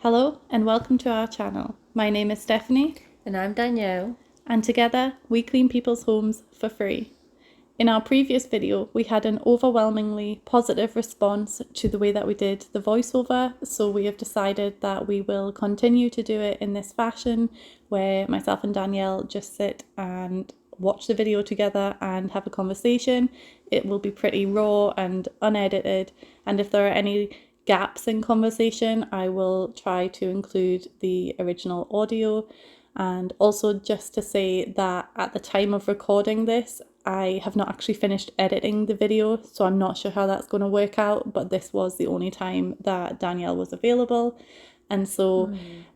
Hello and welcome to our channel. My name is Stephanie And I'm Danielle. and together we clean people's homes for free. In our previous video we had an overwhelmingly positive response to the way that we did the voiceover, so we have decided that we will continue to do it in this fashion where myself and Danielle just sit and watch the video together and have a conversation. It will be pretty raw and unedited, and if there are any gaps in conversation I will try to include the original audio. And also just to say that at the time of recording this I have not actually finished editing the video, so I'm not sure how that's going to work out, but this was the only time that Danielle was available. And so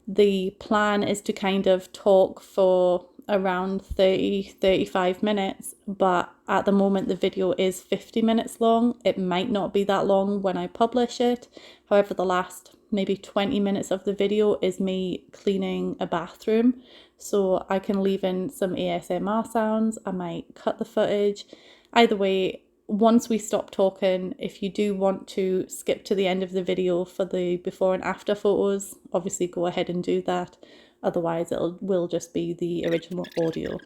the plan is to kind of talk for around 35 minutes, but at the moment the video is 50 minutes long. It might not be that long when I publish it. However, the last maybe 20 minutes of the video is me cleaning a bathroom, so I can leave in some ASMR sounds. I might cut the footage. Either way, once we stop talking, if you do want to skip to the end of the video for the before and after photos, obviously go ahead and do that. Otherwise it will just be the original audio.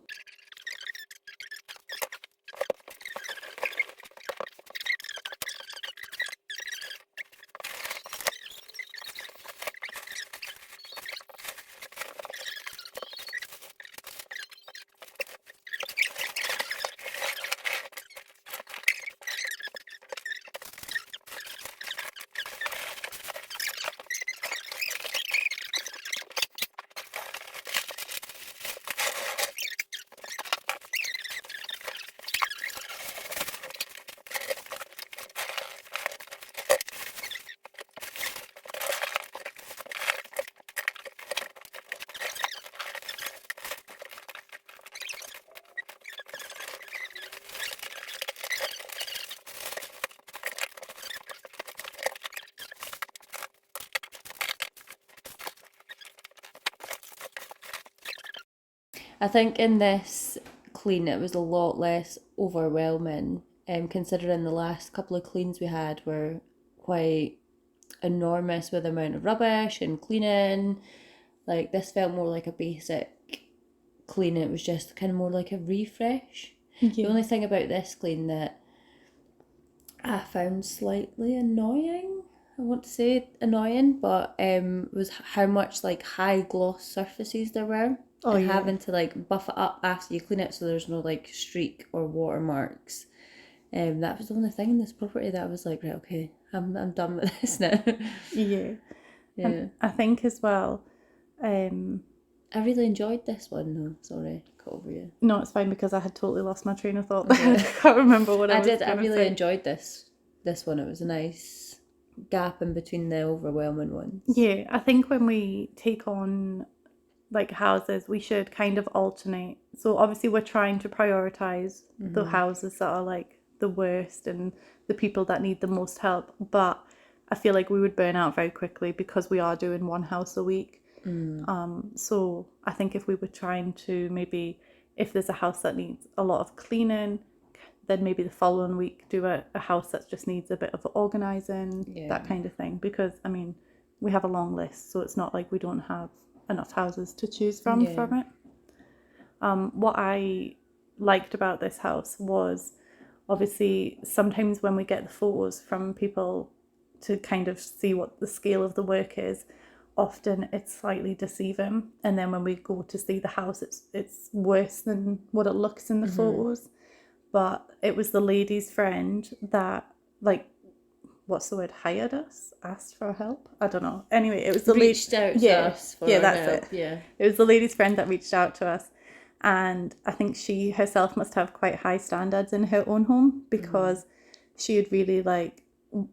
I think in this clean it was a lot less overwhelming, considering the last couple of cleans we had were quite enormous with the amount of rubbish and cleaning. Like this felt more like a basic clean. It was just kind of more like a refresh. The only thing about this clean that I found slightly annoying, I want to say annoying, but was how much like high gloss surfaces there were. Oh, And yeah. having to like buff it up after you clean it so there's no like streak or watermarks. That was the only thing in this property that I was like, right, okay, I'm done with this now. Yeah. Yeah. And I think as well, I really enjoyed this one though. Sorry, cut over you. no, it's fine because I had totally lost my train of thought there. I can't remember what I was I going to really say. enjoyed this one. It was a nice gap in between the overwhelming ones. Yeah, I think when we take on like houses, we should kind of alternate. So obviously we're trying to prioritize the houses that are like the worst and the people that need the most help, but I feel like we would burn out very quickly because we are doing one house a week. So I think if we were trying to maybe, if there's a house that needs a lot of cleaning, then maybe the following week do a house that just needs a bit of organizing, that kind of thing. Because I mean, we have a long list, so it's not like we don't have enough houses to choose from it. What I liked about this house was obviously sometimes when we get the photos from people to kind of see what the scale of the work is, often it's slightly deceiving, and then when we go to see the house it's worse than what it looks in the photos. But it was the lady's friend that, like, what's the word, hired us, asked for help, I don't know, anyway it was the Reached out to us for that's help. it. Yeah. It was the lady's friend that reached out to us, and I think she herself must have quite high standards in her own home because she had really like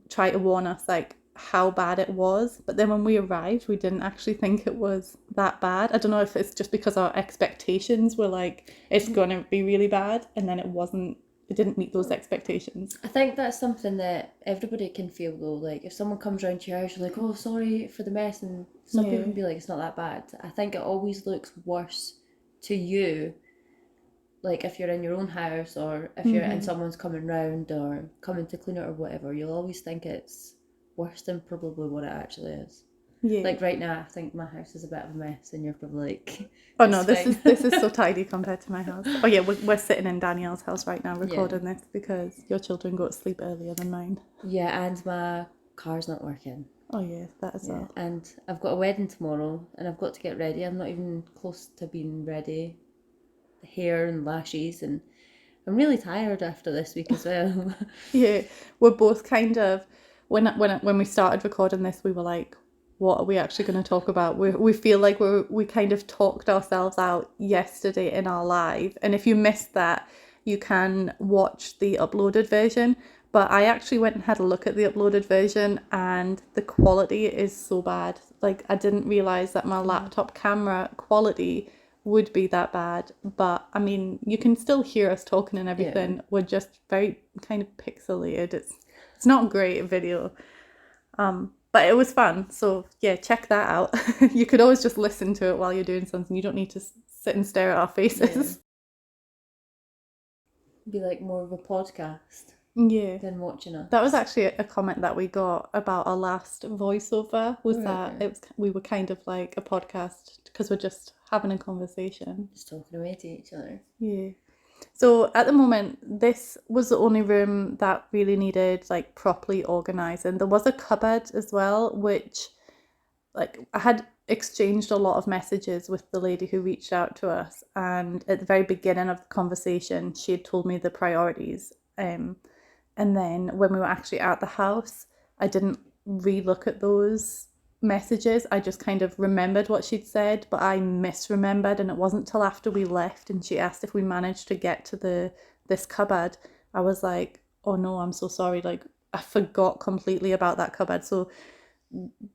tried to warn us like how bad it was, but then when we arrived we didn't actually think it was that bad. I don't know if it's just because our expectations were like it's gonna be really bad, and then it didn't meet those expectations. I think that's something that everybody can feel though. Like if someone comes around to your house, you're like, "Oh, sorry for the mess," and some people can be like, "It's not that bad." I think it always looks worse to you, like if you're in your own house or if you're and someone's coming round or coming to clean it or whatever. You'll always think it's worse than probably what it actually is. Yeah. Like right now, I think my house is a bit of a mess, and you're probably like, Oh no, "It's this fine." is so tidy compared to my house. Oh yeah, we're sitting in Danielle's house right now recording this because your children go to sleep earlier than mine. Yeah, and my car's not working. Oh yeah, that as well. And I've got a wedding tomorrow, and I've got to get ready. I'm not even close to being ready. The hair and lashes, and I'm really tired after this week as well. Yeah, we're both kind of when we started recording this, we were like, what are we actually going to talk about? We feel like we kind of talked ourselves out yesterday in our live, and if you missed that, you can watch the uploaded version. But I actually went and had a look at the uploaded version, and the quality is so bad. Like, I didn't realize that my laptop camera quality would be that bad. But I mean, you can still hear us talking and everything. We're just very kind of pixelated. It's not a great video. But it was fun. So yeah, check that out. You could always just listen to it while you're doing something. You don't need to sit and stare at our faces. Be like more of a podcast Yeah. than watching us. That was actually a comment that we got about our last voiceover, was that we were kind of like a podcast because we're just having a conversation. Just talking away to each other. Yeah. So at the moment, this was the only room that really needed like properly organising. There was a cupboard as well, which like I had exchanged a lot of messages with the lady who reached out to us, and at the very beginning of the conversation, she had told me the priorities. And then when we were actually at the house, I didn't re-look at those messages. I just kind of remembered what she'd said, but I misremembered, and it wasn't till after we left and she asked if we managed to get to this cupboard, I was like, oh no, I'm so sorry, like I forgot completely about that cupboard. So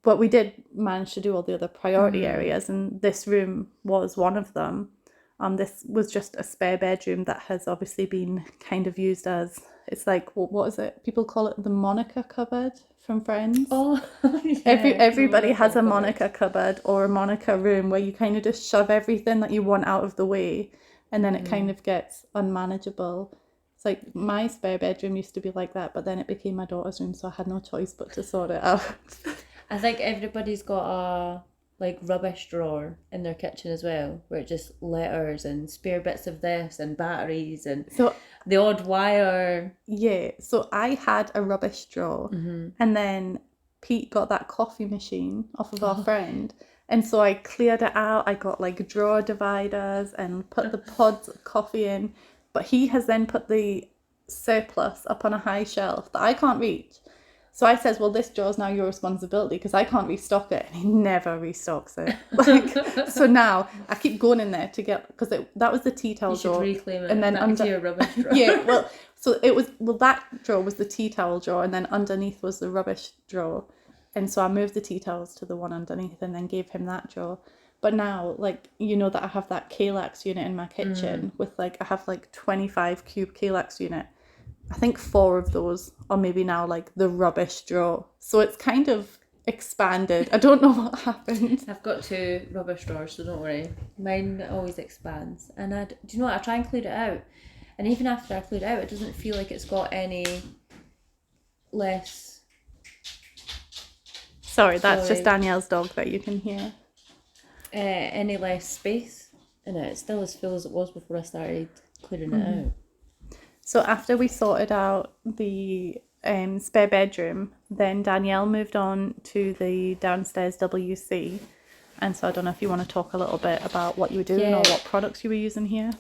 but we did manage to do all the other priority areas, and this room was one of them. This was just a spare bedroom that has obviously been kind of used as, it's like, what is it? People call it the Monica cupboard from Friends. Oh, yeah. Everybody has a Monica cupboard or a Monica room where you kind of just shove everything that you want out of the way, and then it kind of gets unmanageable. It's like my spare bedroom used to be like that, but then it became my daughter's room, so I had no choice but to sort it out. I think everybody's got a like rubbish drawer in their kitchen as well, where it just letters and spare bits of this and batteries and So the odd wire. yeah, so I had a rubbish drawer, and then Pete got that coffee machine off of our friend, and so I cleared it out. I got like drawer dividers and put the pods of coffee in, but he has then put the surplus up on a high shelf that I can't reach. So I says, well, this drawer's now your responsibility because I can't restock it. And he never restocks it. Like, so now I keep going in there to get, because that was the tea towel drawer. You should reclaim it and then back to your rubbish drawer. Yeah, well, so that drawer was the tea towel drawer, and then underneath was the rubbish drawer. And so I moved the tea towels to the one underneath and then gave him that drawer. But now, like, you know that I have that Kalax unit in my kitchen with like, I have like 25 cube Kalax unit. I think 4 of those are maybe now like the rubbish drawer. So it's kind of expanded. I don't know what happened. I've got 2 rubbish drawers, so don't worry. Mine always expands. And do you know what? I try and clear it out. And even after I clear it out, it doesn't feel like it's got any less... Sorry, that's just Danielle's dog that you can hear. Any less space in it. It's still as full as it was before I started clearing it out. So after we sorted out the spare bedroom, then Danielle moved on to the downstairs WC. And so I don't know if you want to talk a little bit about what you were doing or what products you were using here.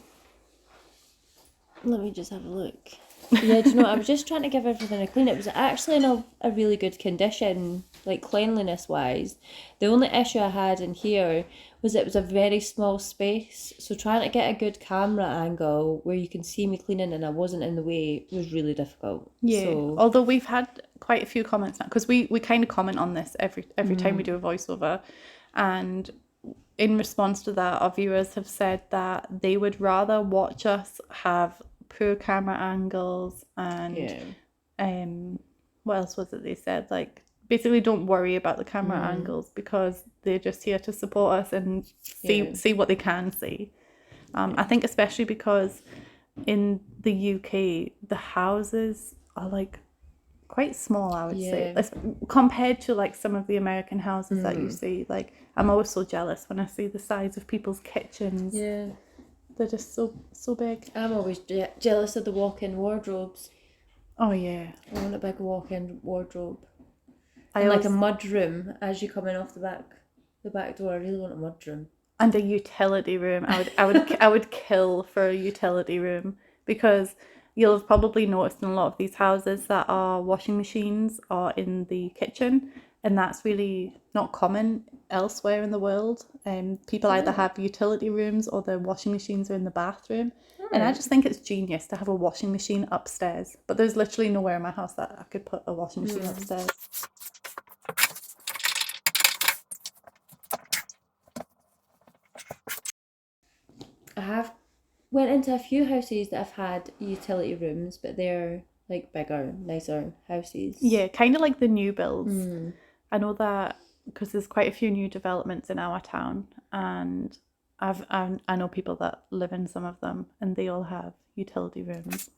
Let me just have a look. Yeah, do you know what? I was just trying to give everything a clean. It was actually in a really good condition, like cleanliness wise. The only issue I had in here was it was a very small space, so trying to get a good camera angle where you can see me cleaning and I wasn't in the way was really difficult. Yeah, so, although we've had quite a few comments now, because we kind of comment on this every time we do a voiceover, and in response to that, our viewers have said that they would rather watch us have poor camera angles and what else was it they said, like basically don't worry about the camera angles because they're just here to support us and see what they can see. I think especially because in the UK the houses are like quite small, I would say. Yeah. Compared to like some of the American houses that you see. Like, I'm always so jealous when I see the size of people's kitchens. Yeah. They're just so big. I'm always jealous of the walk-in wardrobes. Oh yeah. I want a big walk-in wardrobe. I And always, like a mud room as you come in off the back door. I really want a mud room. and a utility room. I would kill for a utility room, because you'll have probably noticed in a lot of these houses that our washing machines are in the kitchen, and that's really not common elsewhere in the world. People either have utility rooms or their washing machines are in the bathroom. And I just think it's genius to have a washing machine upstairs. But there's literally nowhere in my house that I could put a washing machine upstairs. I have went into a few houses that have had utility rooms, but they're like bigger, nicer houses. Yeah, kind of like the new builds. I know that because there's quite a few new developments in our town, and I know people that live in some of them, and they all have utility rooms.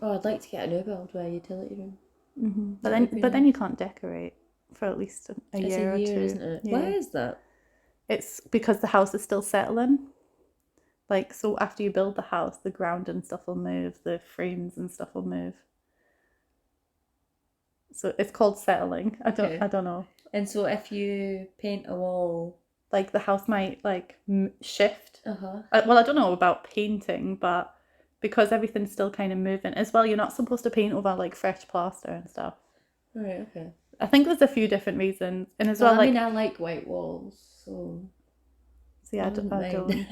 Oh, I'd like to get a new build with a utility room. But then you can't decorate for at least a year or two. Isn't it? Yeah. Why is that? It's because the house is still settling. Like, so after you build the house, the ground and stuff will move, the frames and stuff will move. So it's called settling. I don't know. And so if you paint a wall, like the house might like shift. Uh-huh. Well, I don't know about painting, but because everything's still kind of moving as well, you're not supposed to paint over like fresh plaster and stuff. Right, okay. I think there's a few different reasons, and as Well, well, I like, mean, I like white walls, so see, I don't. mind.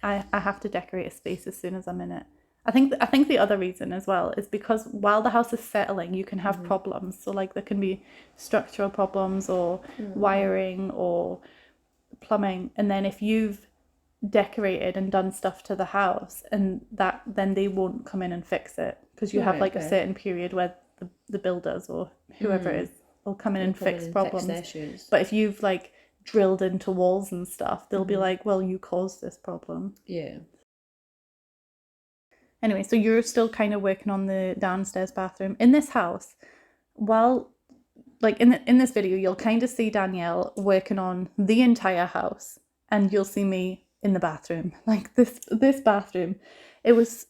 I have to decorate a space as soon as I'm in it. I think the other reason as well is because while the house is settling, you can have problems. So like there can be structural problems or wiring or plumbing, and then if you've decorated and done stuff to the house, and that then they won't come in and fix it, because you have like a certain period where the builders or whoever it is will come in and fix problems. Issues. But if you've like drilled into walls and stuff, they'll be like, well, you caused this problem. Yeah. Anyway, so you're still kind of working on the downstairs bathroom in this house. While like in this video, you'll kind of see Danielle working on the entire house, and you'll see me in the bathroom. Like this bathroom, it was,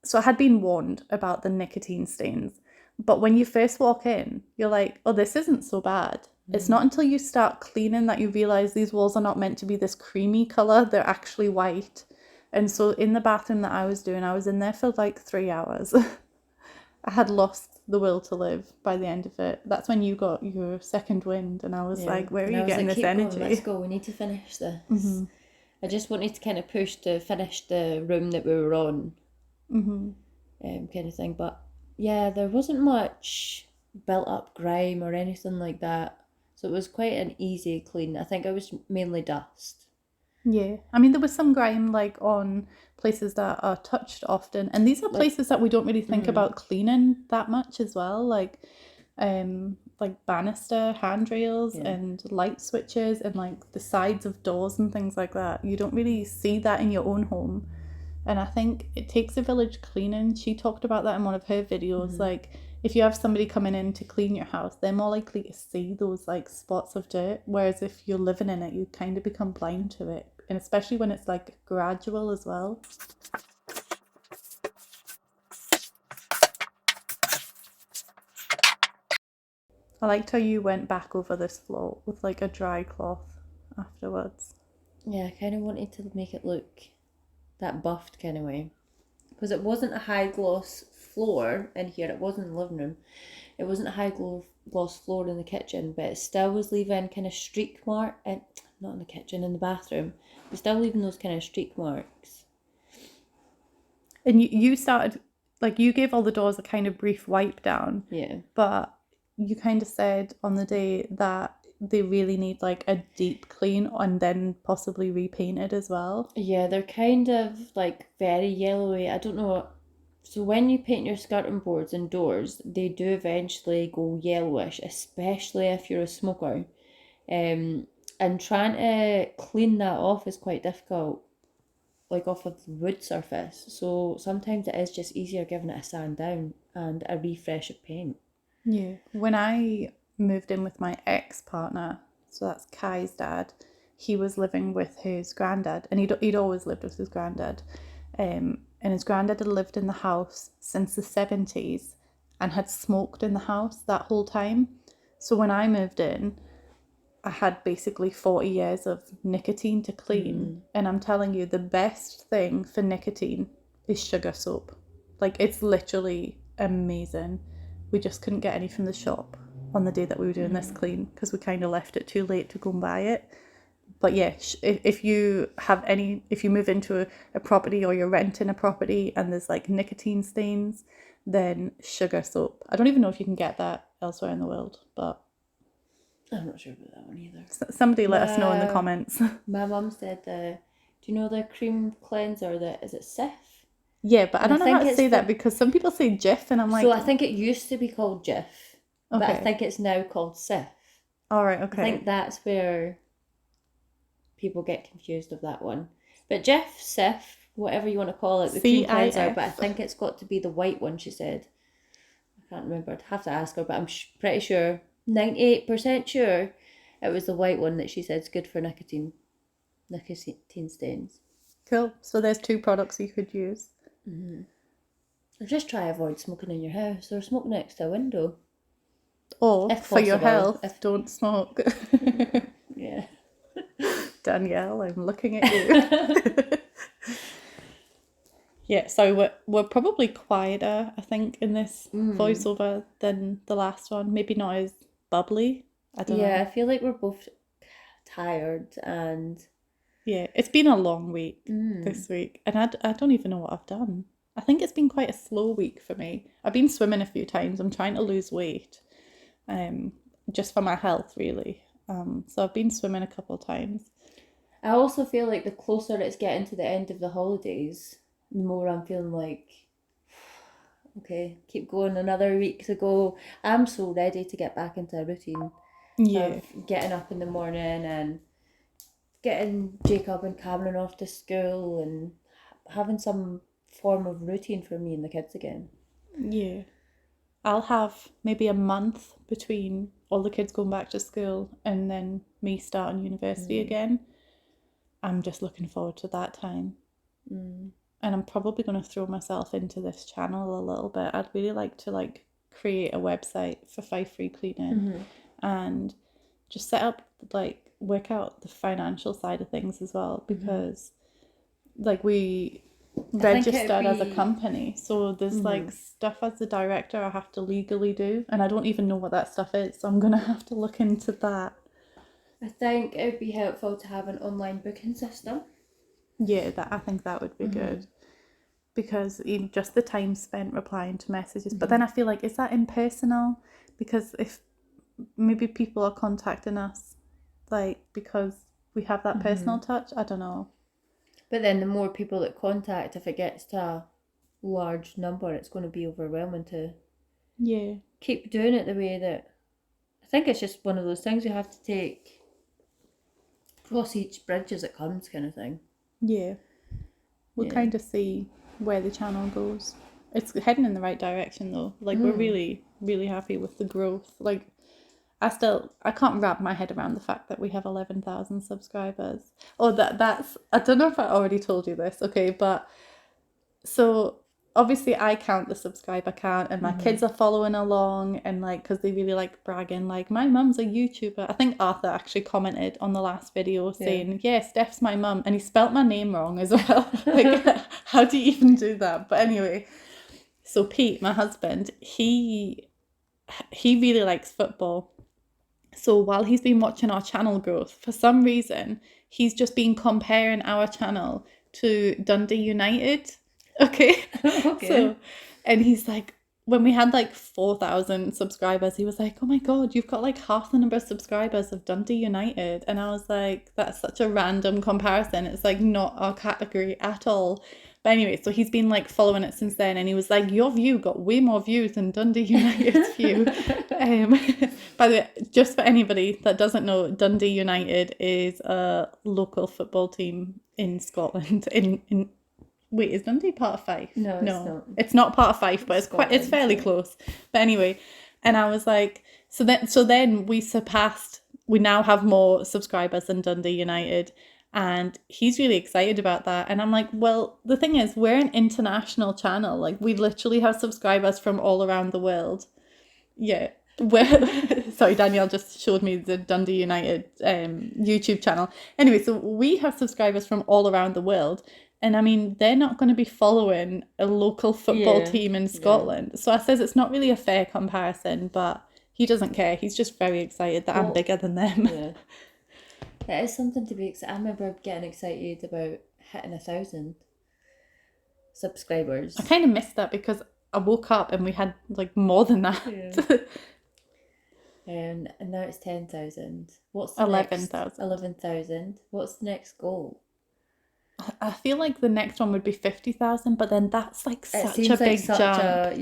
so I had been warned about the nicotine stains, but when you first walk in, you're like, oh, this isn't so bad. It's not until you start cleaning that you realize these walls are not meant to be this creamy color. They're actually white. And so in the bathroom that I was doing, I was in there for like 3 hours. I had lost the will to live by the end of it. That's when you got your second wind, and I was like, where are you getting this energy? Going, let's go, we need to finish this. I just wanted to kind of push to finish the room that we were on, kind of thing. But yeah, there wasn't much built up grime or anything like that. So it was quite an easy clean. I think it was mainly dust. Yeah. I mean, there was some grime like on places that are touched often. And these are places that we don't really think about cleaning that much as well. Like banister handrails and light switches and like the sides of doors and things like that. You don't really see that in your own home. And I think it takes a village cleaning. She talked about that in one of her videos. Like, if you have somebody coming in to clean your house, they're more likely to see those like spots of dirt. Whereas if you're living in it, you kind of become blind to it. And especially when it's like gradual as well. I liked how you went back over this floor with like a dry cloth afterwards. Yeah, I kind of wanted to make it look that buffed kind of way. Because it wasn't a high gloss floor in here, it wasn't in the living room. It wasn't a high gloss floor in the kitchen, but it still was leaving kind of streak mark, and not in the kitchen, in the bathroom. But still leaving those kind of streak marks. And you started, like, you gave all the doors a kind of brief wipe down. Yeah. But you kind of said on the day that they really need like a deep clean and then possibly repainted as well. Yeah, they're kind of like very yellowy. I don't know. So when you paint your skirting boards and doors, they do eventually go yellowish, especially if you're a smoker. Um, and trying to clean that off is quite difficult, like off of the wood surface. So sometimes it is just easier giving it a sand down and a refresh of paint. Yeah. When I moved in with my ex-partner, so that's Kai's dad, he was living with his granddad, and he'd always lived with his granddad. And his granddad had lived in the house since the 70s and had smoked in the house that whole time. So when I moved in, I had basically 40 years of nicotine to clean. And I'm telling you, the best thing for nicotine is sugar soap. Like, it's literally amazing. We just couldn't get any from the shop on the day that we were doing this clean because we kind of left it too late to go and buy it. But yeah, if you move into a property or you're renting a property and there's like nicotine stains, then sugar soap. I don't even know if you can get that elsewhere in the world, but I'm not sure about that one either. somebody let us know in the comments. My mum said, do you know the cream cleanser, is it Sif? Yeah, but I don't know think how to it's say that because some people say Jif and I'm like... So I think it used to be called Jif, but I Okay. think it's now called Sif. All right, I okay. think that's where people get confused of that one. But Jif, Sif, whatever you want to call it, the cream cleanser, but I think it's got to be the white one, she said. I can't remember. I'd have to ask her, but I'm pretty sure, 98% sure, it was the white one that she said is good for nicotine stains. Cool. So there's 2 products you could use. Or just try avoid smoking in your house or smoke next to a window. Or If for your possible, health, don't smoke. Yeah. Danielle, I'm looking at you. Yeah, so we're probably quieter, I think, in this voiceover than the last one. Maybe not as bubbly. I don't know. Yeah, I feel like we're both tired and... Yeah, it's been a long week this week, and I don't even know what I've done. I think it's been quite a slow week for me. I've been swimming a few times. I'm trying to lose weight, just for my health, really. So I've been swimming a couple of times. I also feel like the closer it's getting to the end of the holidays, the more I'm feeling like, okay, keep going, another week to go. I'm so ready to get back into a routine of getting up in the morning and getting Jacob and Cameron off to school and having some form of routine for me and the kids again. Yeah. I'll have maybe a month between all the kids going back to school and then me starting university again. I'm just looking forward to that time. And I'm probably going to throw myself into this channel a little bit. I'd really like to create a website for Five Free Cleaning and just set up, work out the financial side of things as well, because we registered as a company, so there's stuff as the director I have to legally do, and I don't even know what that stuff is, so I'm gonna have to look into that. I think it would be helpful to have an online booking system. Yeah, I think that would be good, because even just the time spent replying to messages, but then I feel like, is that impersonal? Because if maybe people are contacting us because we have that personal touch, I don't know. But then the more people that contact, if it gets to a large number, it's going to be overwhelming to keep doing it the way that... I think it's just one of those things you have to cross each bridge as it comes, kind of thing. Yeah. We'll kind of see where the channel goes. It's heading in the right direction though. We're really, really happy with the growth. I can't wrap my head around the fact that we have 11,000 subscribers. Oh, that's, I don't know if I already told you this, okay, but so obviously I count the subscriber count, and my kids are following along, and because they really like bragging, my mum's a YouTuber. I think Arthur actually commented on the last video saying, yeah, Steph's my mum, and he spelt my name wrong as well. How do you even do that? But anyway, so Pete, my husband, he really likes football. So while he's been watching our channel growth, for some reason, he's just been comparing our channel to Dundee United. Okay. So, and he's like, when we had 4,000 subscribers, he was like, oh my God, you've got half the number of subscribers of Dundee United. And I was like, that's such a random comparison. It's not our category at all. But anyway, so he's been like following it since then, and he was like, your view got way more views than Dundee United's view. By the way, just for anybody that doesn't know, Dundee United is a local football team in Scotland. Wait, is Dundee part of Fife? No, it's not part of Fife, but it's fairly close. But anyway, and I was like, so then we now have more subscribers than Dundee United, and he's really excited about that. And I'm like, well, the thing is, we're an international channel. Like, we literally have subscribers from all around the world. Yeah. Sorry, Danielle just showed me the Dundee United YouTube channel. Anyway, so we have subscribers from all around the world. And I mean, they're not going to be following a local football team in Scotland. Yeah. So I says it's not really a fair comparison, but he doesn't care. He's just very excited that I'm bigger than them. Yeah. That is something to be excited. I remember getting excited about hitting 1,000 subscribers. I kind of missed that because I woke up and we had like more than that. Yeah. And now it's 10,000. What's the 11,000. 11,000. What's the next goal? I feel like the next one would be 50,000, but then that's like such a big jump.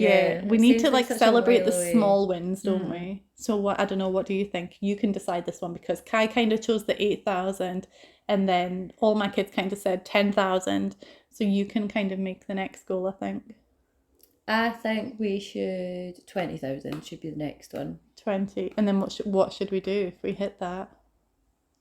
We need to like celebrate the small wins, don't we? So I don't know, what do you think? You can decide this one, because Kai kind of chose the 8,000, and then all my kids kind of said 10,000. So you can kind of make the next goal, I think. I think we should 20,000 should be the next one. 20, and then what should we do if we hit that?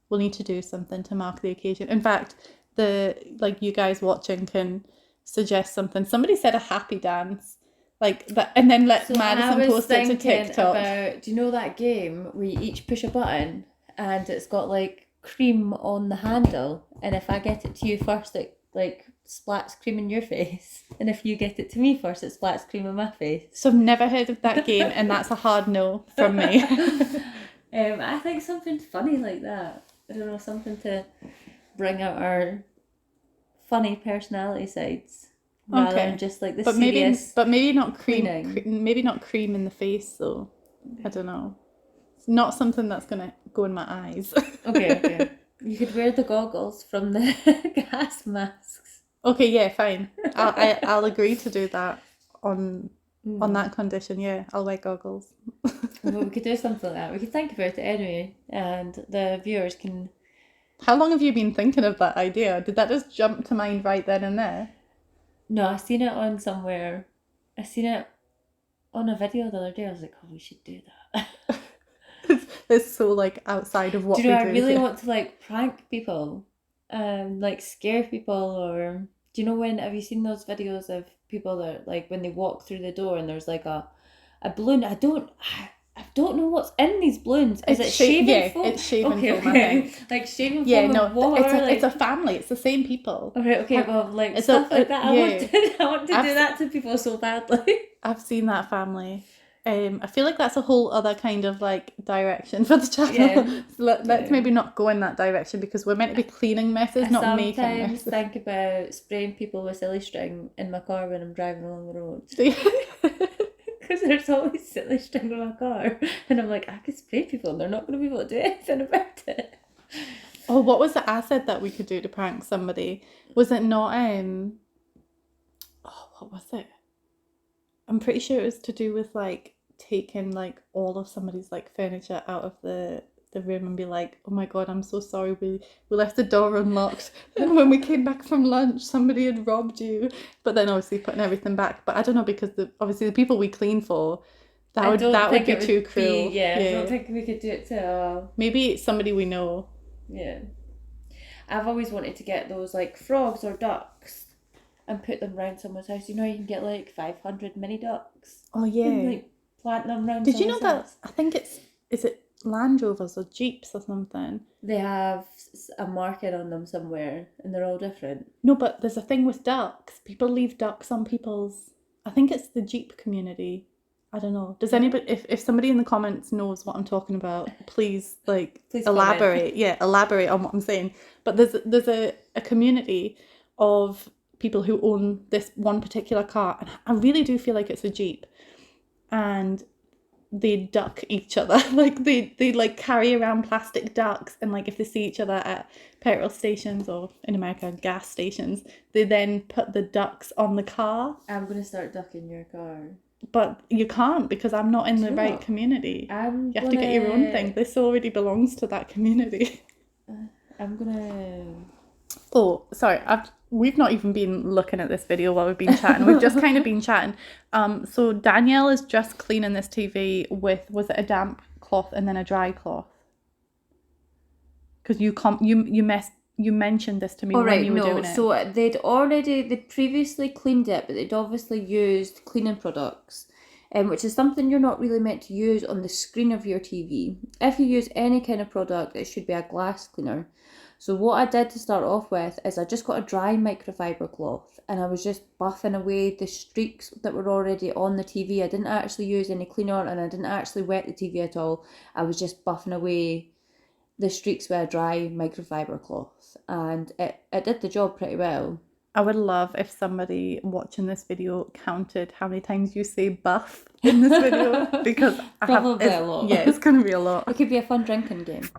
We'll need to do something to mark the occasion. In fact, you guys watching can suggest something. Somebody said a happy dance, like that, and then let Madison post it to TikTok. Do you know that game where you each push a button and it's got like cream on the handle, and if I get it to you first, it like splats cream in your face, and if you get it to me first, it splats cream on my face. So I've never heard of that game, and that's a hard no from me. I think something funny like that. I don't know, something to bring out our funny personality sides, rather than just like the serious. But maybe not cream. Maybe not cream in the face, though. I don't know. It's not something that's gonna go in my eyes. Okay. You could wear the goggles from the gas masks. Okay, yeah, fine. I'll agree to do that on that condition. Yeah, I'll wear goggles. Well, we could do something like that. We could think about it anyway, and the viewers can. How long have you been thinking of that idea? Did that just jump to mind right then and there? No, I seen it on somewhere. I seen it on a video the other day. I was like, oh, we should do that. It's so like outside of what we do. I really want to like prank people, like scare people, or do you know have you seen those videos of people that like when they walk through the door and there's like a balloon? I don't know what's in these balloons. Is it shaving foam? It's shaving foam, I think. Like shaving foam and water. It's a family. It's the same people. Okay, well, like stuff like that. I want to do that to people so badly. I've seen that family. I feel like that's a whole other kind of like direction for the channel. Yeah. So let's maybe not go in that direction, because we're meant to be cleaning messes, not making messes. I sometimes think about spraying people with silly string in my car when I'm driving along the road. Because there's always silly string in my car, and I'm like, I could spray people and they're not going to be able to do anything about it. Oh, what was it I said that we could do to prank somebody? Was it not what was it? I'm pretty sure it was to do with like taking like all of somebody's like furniture out of the room and be like, oh my god, I'm so sorry, we left the door unlocked, and when we came back from lunch somebody had robbed you, but then obviously putting everything back. But I don't know, because obviously the people we clean for, that would be too cruel. I don't think we could do it to maybe it's somebody we know. Yeah, I've always wanted to get those like frogs or ducks and put them around someone's house. You know, you can get like 500 mini ducks. Oh yeah. And, like plant them around. Did you know that? I think is it Land Rovers or Jeeps or something? They have a market on them somewhere, and they're all different. No, but there's a thing with ducks. People leave ducks on people's. I think it's the Jeep community. I don't know. Does anybody? If somebody in the comments knows what I'm talking about, please elaborate. Comment. Yeah, elaborate on what I'm saying. But there's a community of people who own this one particular car, and I really do feel like it's a Jeep, and they duck each other. Like they like carry around plastic ducks, and like if they see each other at petrol stations, or in America gas stations, they then put the ducks on the car. I'm gonna start ducking your car. But you can't, because I'm not in the Do right not. community. I'm You have to get your own thing. This already belongs to that community. I'm gonna. Oh, sorry. We've not even been looking at this video while we've been chatting. We've just kind of been chatting. So Danielle is just cleaning this TV with, was it a damp cloth and then a dry cloth? Because you mentioned this to me when you were doing it. So they'd previously cleaned it, but they'd obviously used cleaning products, which is something you're not really meant to use on the screen of your TV. If you use any kind of product, it should be a glass cleaner. So what I did to start off with is I just got a dry microfiber cloth, and I was just buffing away the streaks that were already on the TV. I didn't actually use any cleaner, and I didn't actually wet the TV at all. I was just buffing away the streaks with a dry microfiber cloth, and it did the job pretty well. I would love if somebody watching this video counted how many times you say buff in this video, because Probably a lot. Yeah, it's going to be a lot. It could be a fun drinking game.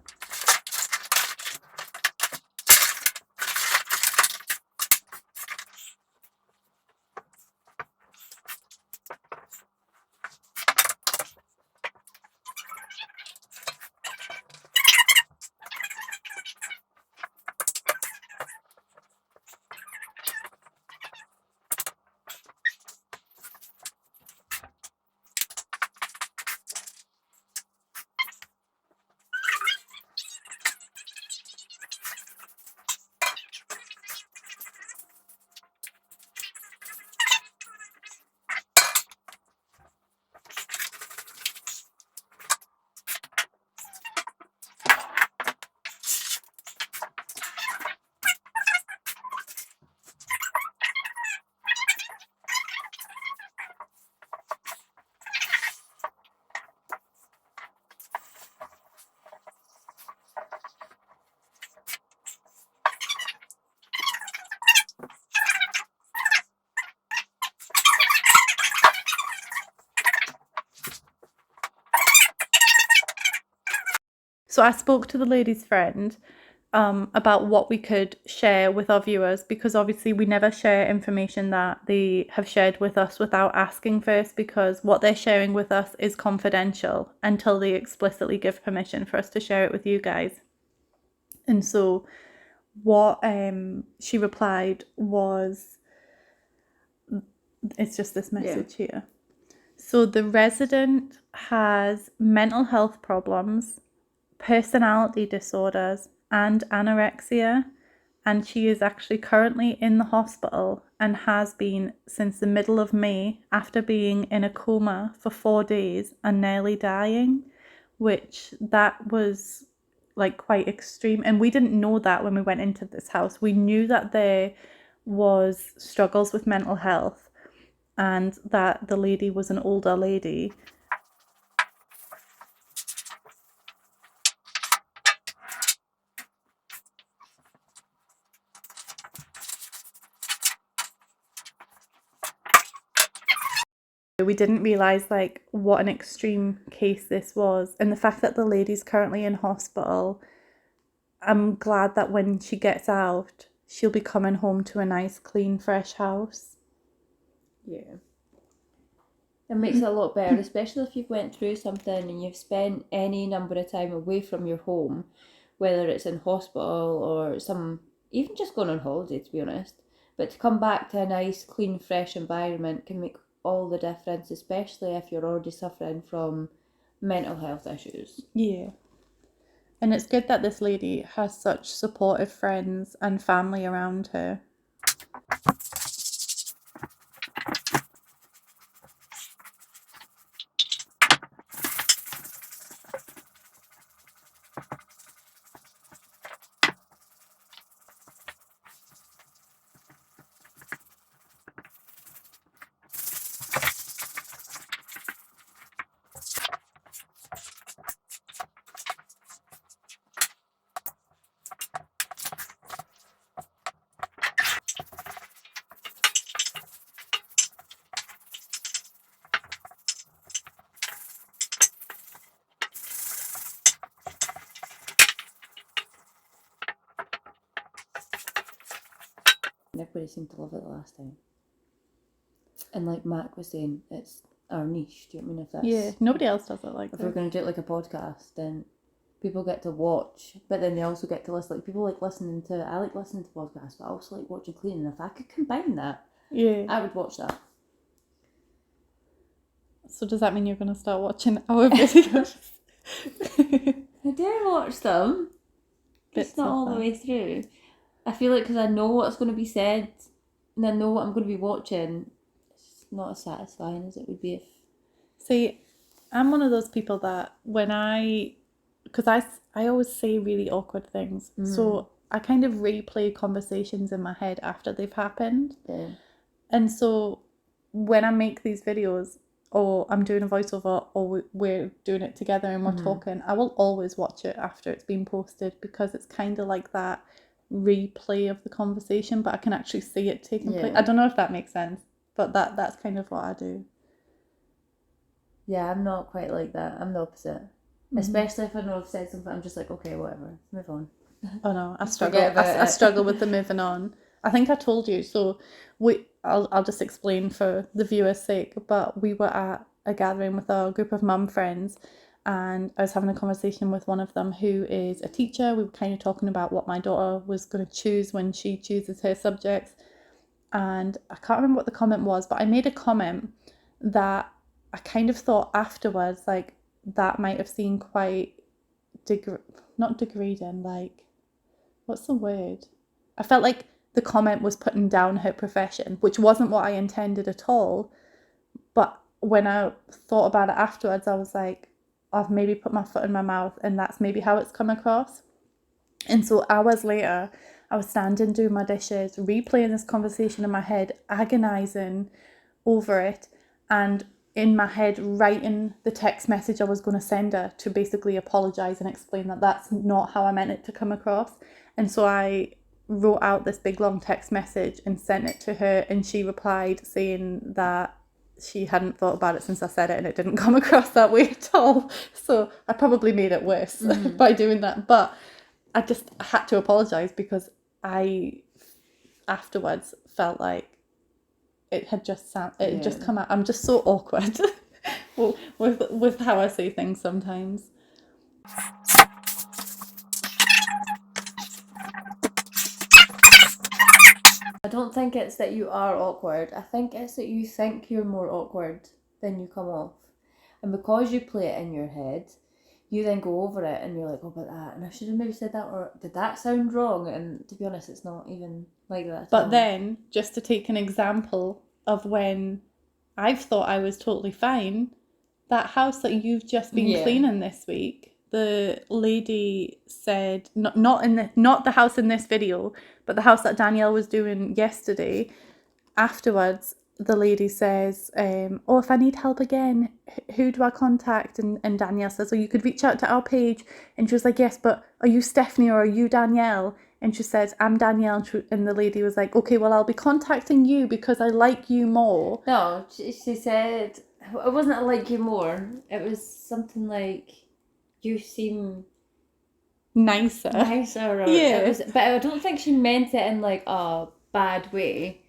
So I spoke to the lady's friend about what we could share with our viewers, because obviously we never share information that they have shared with us without asking first, because what they're sharing with us is confidential until they explicitly give permission for us to share it with you guys. And so what she replied was, it's just this message here. So the resident has mental health problems, personality disorders, and anorexia, and she is actually currently in the hospital and has been since the middle of May, after being in a coma for 4 days and nearly dying, which that was like quite extreme. And we didn't know that when we went into this house. We knew that there was struggles with mental health and that the lady was an older lady. We didn't realise like what an extreme case this was, and the fact that the lady's currently in hospital, I'm glad that when she gets out, she'll be coming home to a nice, clean, fresh house. Yeah. It makes it a lot better, especially if you've went through something and you've spent any number of time away from your home, whether it's in hospital or even just going on holiday, to be honest. But to come back to a nice, clean, fresh environment can make all the difference, especially if you're already suffering from mental health issues. Yeah. And it's good that this lady has such supportive friends and family around her. and everybody seemed to love it the last time. And like Mac was saying, it's our niche. Do you know what I mean? If that's Yeah, nobody else does it like if that. we're going to do it like a podcast, then people get to watch, but then they also get to listen. Like people like listening to. I like listening to podcasts, but I also like watching cleaning. If I could combine that, Yeah. I would watch that. So does that mean you're going to start watching our videos? I do watch them. Bits It's not of all the them. way through. I feel like because I know what's going to be said, and I know what I'm going to be watching, it's not as satisfying as it would be if. See, I'm one of those people that because I always say really awkward things. So I kind of replay conversations in my head after they've happened. Yeah. And so when I make these videos, or I'm doing a voiceover, or we're doing it together and we're talking, I will always watch it after it's been posted, because it's kind of like that replay of the conversation, but I can actually see it taking place. I don't know if that makes sense, but that's kind of what I do. Yeah, I'm not quite like that. I'm the opposite. Especially if I know I've said something, I'm just like, okay, whatever, move on. Oh no, I struggle. Forget about I it. struggle with the moving on. I think I told you. So I'll just explain for the viewer's sake. But we were at a gathering with a group of mum friends, and I was having a conversation with one of them who is a teacher. We were kind of talking about what my daughter was going to choose when she chooses her subjects, and I can't remember what the comment was, but I made a comment that I kind of thought afterwards, like, that might have seemed quite not degrading, like, what's the word? I felt like the comment was putting down her profession, which wasn't what I intended at all. But when I thought about it afterwards, I was like, I've maybe put my foot in my mouth, and that's maybe how it's come across. And so hours later, I was standing doing my dishes, replaying this conversation in my head, agonising over it, and in my head writing the text message I was going to send her to basically apologise and explain that that's not how I meant it to come across. And so I wrote out this big long text message and sent it to her, and she replied saying that she hadn't thought about it since I said it and it didn't come across that way at all. So I probably made it worse by doing that. But I just had to apologise, because I afterwards felt like it had just just come out. I'm just so awkward with how I say things sometimes. I don't think it's that you are awkward. I think it's that you think you're more awkward than you come off. And because you play it in your head, you then go over it and you're like, oh, but that, and I should have maybe said that, or did that sound wrong? And to be honest, it's not even like that. But then, just to take an example of when I've thought I was totally fine, that house that you've just been cleaning this week, the lady said, not the house in this video, but the house that Danielle was doing yesterday, afterwards the lady says, oh, if I need help again, who do I contact? And Danielle says, oh, you could reach out to our page. And she was like, yes, but are you Stephanie or are you Danielle? And she says, I'm Danielle. And the lady was like, okay, well, I'll be contacting you because I like you more. No, she said, it wasn't I like you more. It was something like, you seem nicer. Or, yeah. But I don't think she meant it in like a bad way.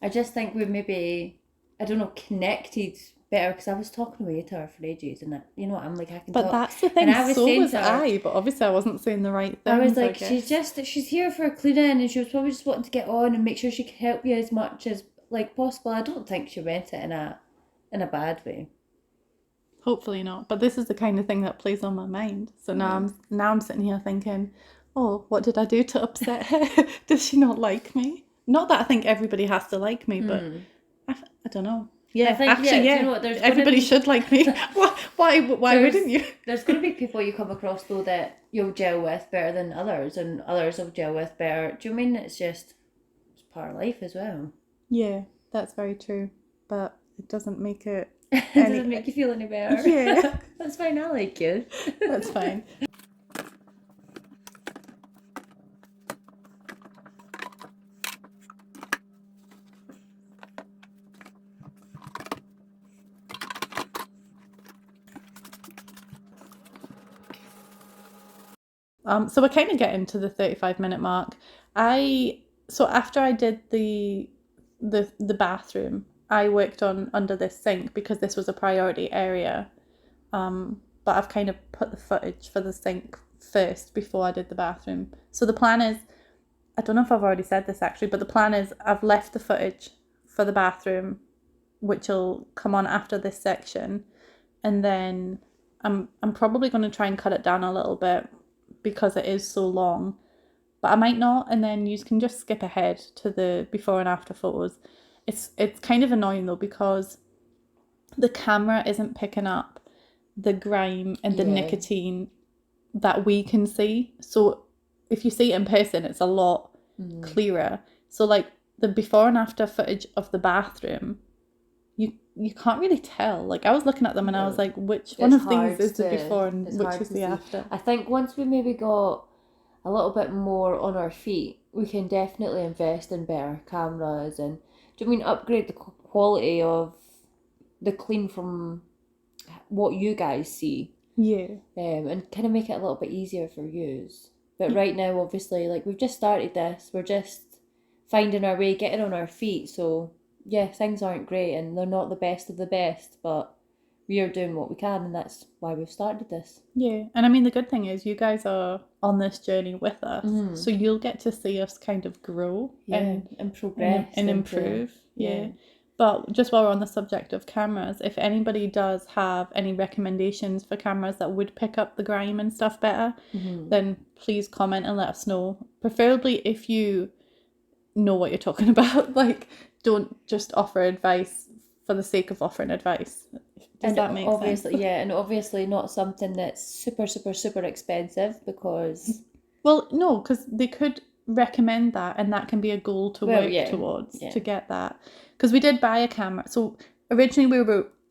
I just think we maybe, I don't know, connected better, because I was talking away to her for ages, and you know what, I'm like, I can but talk. But that's the thing, and so was I, but obviously I wasn't saying the right thing. I was like, she's here for cleaning, and she was probably just wanting to get on and make sure she could help you as much as like possible. I don't think she meant it in a bad way. Hopefully not. But this is the kind of thing that plays on my mind. So now I'm sitting here thinking, oh, what did I do to upset her? Does she not like me? Not that I think everybody has to like me, but I don't know. Yeah, actually, you know what, everybody should like me. Why wouldn't you? There's going to be people you come across, though, that you'll gel with better than others, and others will gel with better. Do you mean it's part of life as well? Yeah, that's very true. But it doesn't make it... It doesn't make you feel any better. Yeah. That's fine, I like you. That's fine. So we're kind of getting to the 35-minute mark. I so after I did the bathroom, I worked on under this sink because this was a priority area. But I've kind of put the footage for the sink first before I did the bathroom. So the plan is, I don't know if I've already said this actually, but the plan is I've left the footage for the bathroom, which will come on after this section, and then I'm probably going to try and cut it down a little bit because it is so long, but I might not, and then you can just skip ahead to the before and after photos. It's kind of annoying though because the camera isn't picking up the grime and the nicotine that we can see. So if you see it in person, it's a lot clearer. So like the before and after footage of the bathroom, you can't really tell. Like I was looking at them and I was like, which one of these is the before and which is the after? I think once we maybe got a little bit more on our feet, we can definitely invest in better cameras and do you mean upgrade the quality of the clean from what you guys see. Yeah. And kind of make it a little bit easier for yous. But right now, obviously, like we've just started this, we're just finding our way, getting on our feet. So yeah, things aren't great and they're not the best of the best, but we are doing what we can, and that's why we've started this. Yeah, and I mean the good thing is you guys are on this journey with us, so you'll get to see us kind of grow and progress and improve. Yeah. But just while we're on the subject of cameras, if anybody does have any recommendations for cameras that would pick up the grime and stuff better, then please comment and let us know. Preferably if you know what you're talking about. Like, don't just offer advice for the sake of offering advice. Does that make sense? Yeah, and obviously not something that's super, super, super expensive because... Well, no, because they could recommend that and that can be a goal to work towards to get that. Because we did buy a camera. So originally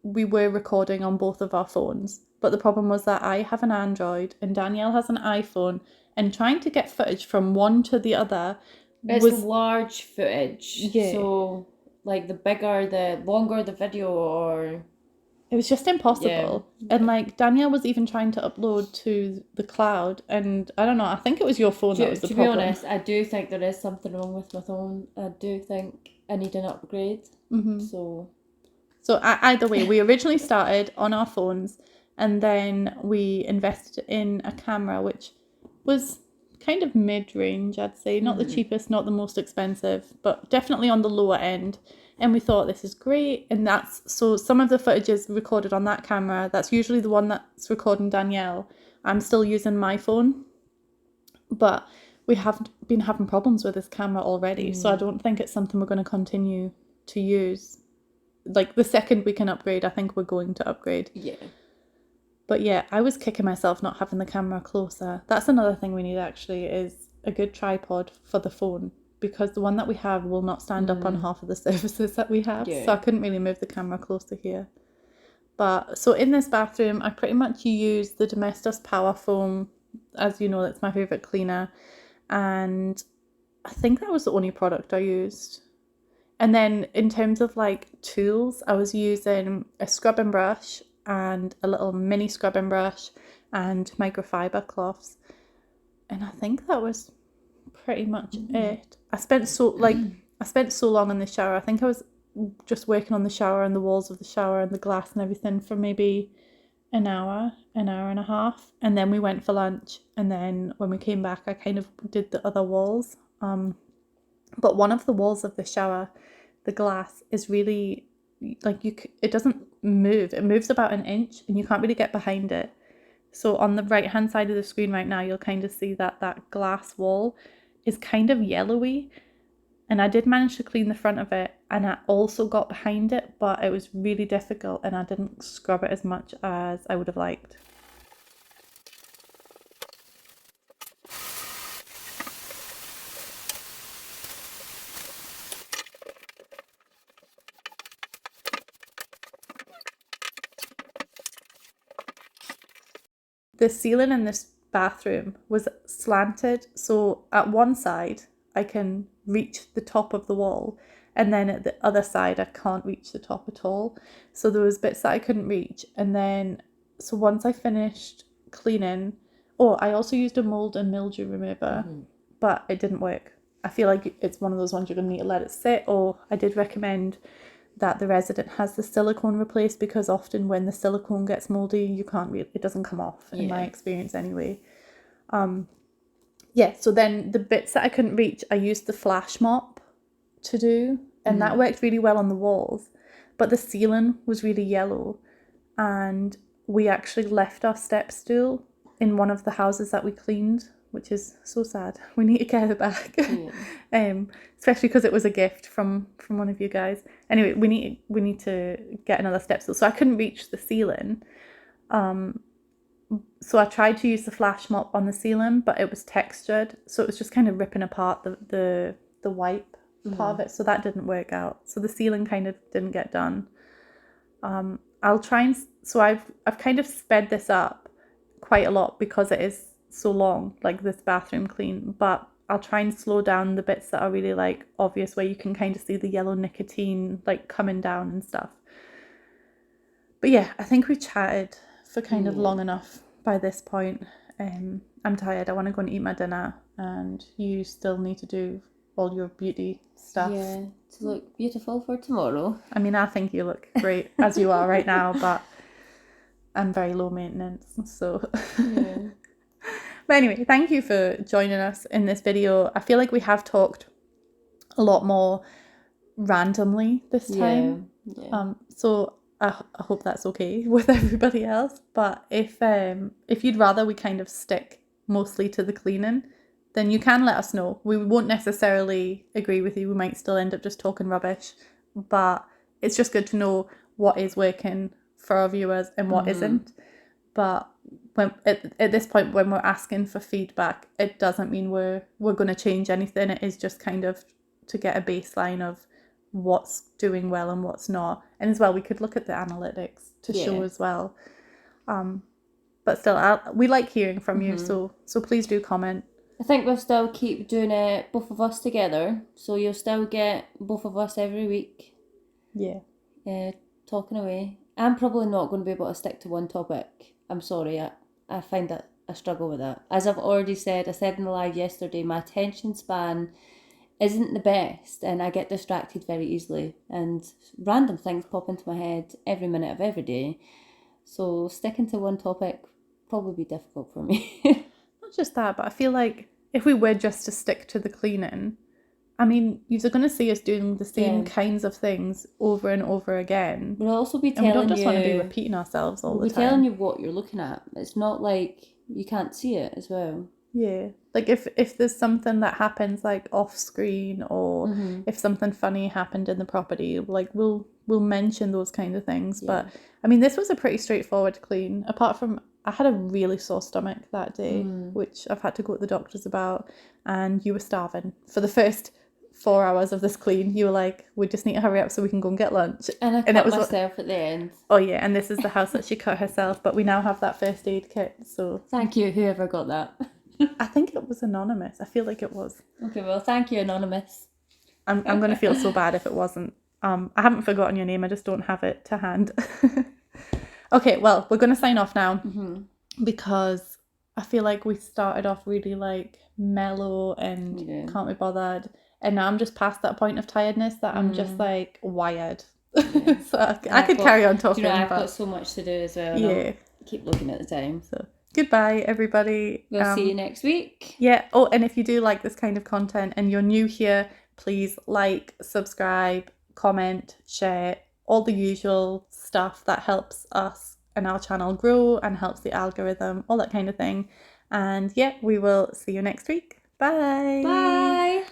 we were recording on both of our phones, but the problem was that I have an Android and Danielle has an iPhone, and trying to get footage from one to the other was large footage. Yeah. So like the bigger, the longer the video, or it was just impossible. Yeah. And like Danielle was even trying to upload to the cloud, and I don't know, I think it was your phone that was the problem. To be honest, I do think there is something wrong with my phone. I do think I need an upgrade. So either way, we originally started on our phones, and then we invested in a camera which was kind of mid-range, I'd say. Not the cheapest, not the most expensive, but definitely on the lower end. And we thought, this is great. And so some of the footage is recorded on that camera. That's usually the one that's recording Danielle. I'm still using my phone, but we have been having problems with this camera already. So I don't think it's something we're going to continue to use. Like the second we can upgrade, I think we're going to upgrade. Yeah. But yeah, I was kicking myself not having the camera closer. That's another thing we need actually, is a good tripod for the phone, because the one that we have will not stand up on half of the surfaces that we have. Yeah. So I couldn't really move the camera close to here. But so in this bathroom, I pretty much use the Domestos Power Foam. As you know, that's my favourite cleaner. And I think that was the only product I used. And then in terms of like tools, I was using a scrubbing brush and a little mini scrubbing brush and microfiber cloths. And I think that was pretty much it. I spent so long in the shower. I think I was just working on the shower and the walls of the shower and the glass and everything for maybe an hour and a half. And then we went for lunch. And then when we came back, I kind of did the other walls. But one of the walls of the shower, the glass is really like it doesn't move. It moves about an inch and you can't really get behind it. So on the right hand side of the screen right now, you'll kind of see that glass wall is kind of yellowy. And I did manage to clean the front of it, and I also got behind it, but it was really difficult and I didn't scrub it as much as I would have liked. The ceiling in this bathroom was slanted, so at one side I can reach the top of the wall, and then at the other side I can't reach the top at all. So there was bits that I couldn't reach, and then so once I finished cleaning, I also used a mold and mildew remover, but it didn't work. I feel like it's one of those ones you're going to need to let it sit. Or I did recommend that the resident has the silicone replaced, because often when the silicone gets moldy, it doesn't come off, in my experience anyway. So then the bits that I couldn't reach, I used the flash mop to do, and that worked really well on the walls, but the ceiling was really yellow, and we actually left our step stool in one of the houses that we cleaned, which is so sad. We need to get it back. Especially because it was a gift from one of you guys. Anyway, we need to get another step stool. So I couldn't reach the ceiling. So I tried to use the flash mop on the ceiling, but it was textured, so it was just kind of ripping apart the wipe part of it. So that didn't work out. So the ceiling kind of didn't get done. I'll try and I've kind of sped this up quite a lot because it is so long, like this bathroom clean, but I'll try and slow down the bits that are really like obvious, where you can kind of see the yellow nicotine like coming down and stuff. But yeah, I think we chatted for kind of long enough by this point. I'm tired. I want to go and eat my dinner, and you still need to do all your beauty stuff. Yeah, to look beautiful for tomorrow. I mean, I think you look great as you are right now, but I'm very low maintenance, so. Yeah. But anyway, thank you for joining us in this video. I feel like we have talked a lot more randomly this time. Yeah. So I hope that's okay with everybody else. But if you'd rather we kind of stick mostly to the cleaning, then you can let us know. We won't necessarily agree with you. We might still end up just talking rubbish. But it's just good to know what is working for our viewers and what isn't. But when at this point, when we're asking for feedback, it doesn't mean we're going to change anything. It is just kind of to get a baseline of what's doing well and what's not. And as well, we could look at the analytics to show as well. But still, we like hearing from you, so please do comment. I think we'll still keep doing it, both of us together, so you'll still get both of us every week. Yeah. Talking away. I'm probably not going to be able to stick to one topic. I'm sorry, I find that I struggle with that. As I've already said, I said in the live yesterday, my attention span isn't the best, and I get distracted very easily, and random things pop into my head every minute of every day. So sticking to one topic probably be difficult for me. Not just that, but I feel like if we were just to stick to the cleaning, I mean, you're going to see us doing the same kinds of things over and over again. We'll also be telling you... And we don't just want to be repeating ourselves all the time. We'll be telling you what you're looking at. It's not like you can't see it as well. Yeah. Like if there's something that happens like off screen, or if something funny happened in the property, like we'll mention those kind of things. But I mean, this was a pretty straightforward clean, apart from I had a really sore stomach that day, which I've had to go to the doctors about, and you were starving for the first 4 hours of this clean. You were like, we just need to hurry up so we can go and get lunch. And I cut myself at the end. Oh yeah, and this is the house that she cut herself, but we now have that first aid kit, so thank you, whoever got that. I think it was anonymous. I feel like it was. Okay, well, thank you, anonymous. I'm going to feel so bad if it wasn't. I haven't forgotten your name, I just don't have it to hand. Okay, well, we're going to sign off now, because I feel like we started off really like mellow and can't be bothered, and now I'm just past that point of tiredness that I'm just like wired. So I could carry on talking. Do you know, I've got so much to do as well. Yeah. I'll keep looking at the time. So goodbye, everybody. We'll see you next week. Yeah. Oh, and if you do like this kind of content and you're new here, please like, subscribe, comment, share, all the usual stuff that helps us and our channel grow and helps the algorithm, all that kind of thing. And yeah, we will see you next week. Bye. Bye.